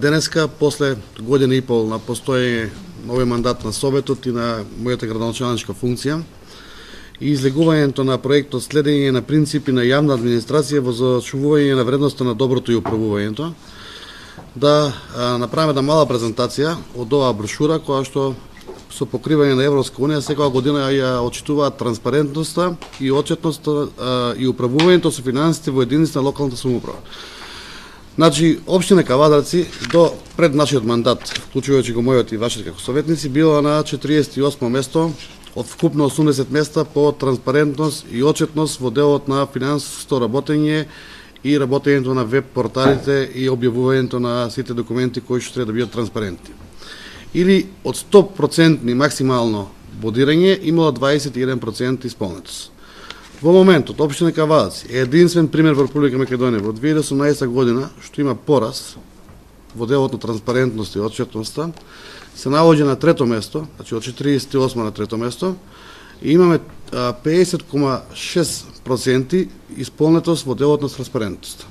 Денеска, после година и пол на постоење на овој мандат на Советот и на мојата градоначалничка функција и излегувањето на проектот следење на принципи на јавна администрација во зачувување на вредноста на доброто и управувањето, да направиме една мала презентација од оваа брошура која што со покривање на Европска унија секоја година ја отчитуваат транспарентноста и отчетноста и управувањето со финансите во единиците на локалната самоуправа. Значи, општина Кавадарци до пред нашиот мандат, вклучувајќи го мојот и вашите како советници, била на 48 место од вкупно 80 места по транспарентност и отчетност во делот на финансиско работење и работењето на веб порталите и објавувањето на сите документи кои што треба да бидат транспарентни. Или од 100% максимално бодирање имало 21% исполнетост. Во моментот, општина Кавадарци е единствен пример во Република Македонија во 2018 година што има пораз во делот на транспарентност и отчетноста, се наоѓа на трето место, значи од 48 на трето место, и имаме 50,6% исполнетост во делот на транспарентност.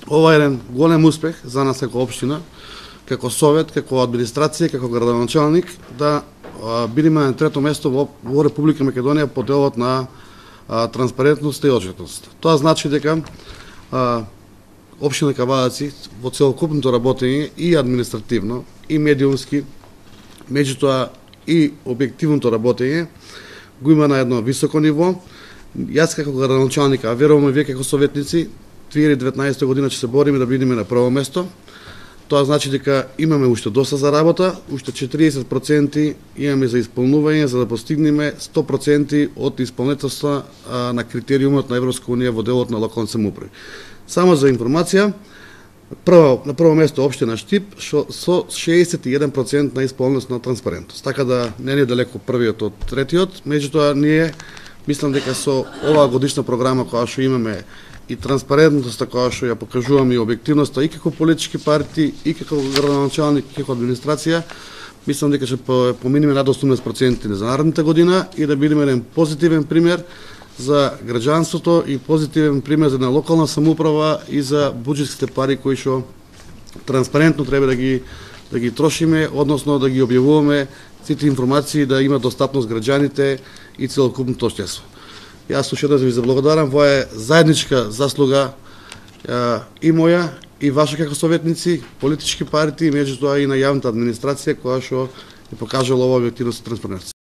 Ова е еден голем успех за нас како општина, како совет, како администрација, како градоначалник, да бидеме на трето место во Република Македонија по делот на транспарентност и отчетност. Тоа значи дека општина Кавадарци во целокупното работење и административно, и медиумски, меѓутоа и објективното работење, го има на едно високо ниво. Јас како градоначалник, а верувам вие како советници, 2019 година ќе се бориме да бидеме на прво место. Тоа значи дека имаме уште доста за работа, уште 40% имаме за исполнување за да постигнеме 100% од исполнителноста на критериумот на Европска унија во делот на локални самоуправи. Само за информација, на прво место општина Штип со 61% на исполненост на транспарентност. Така да не е далеко првиот од третиот, меѓутоа ние мислам дека со оваа годишна програма која што имаме и транспарентноста која што ја покажуваме и објективноста и како политички партии, и како градоначалник, и како администрација, мислам дека ќе поминеме над 18% за наредната година и да бидеме еден позитивен пример за граѓанството и позитивен пример за една локална самоуправа и за буџетските пари кои што транспарентно треба да ги трошиме, односно да ги објавуваме сите информации да има достапност граѓаните и целокупното општество. Јас уште еднаш ви заблагодарам, ова е заедничка заслуга и моја, и ваша како советници, политички партии, меѓутоа и на јавната администрација која што е покажала ова објективност и транспарентност.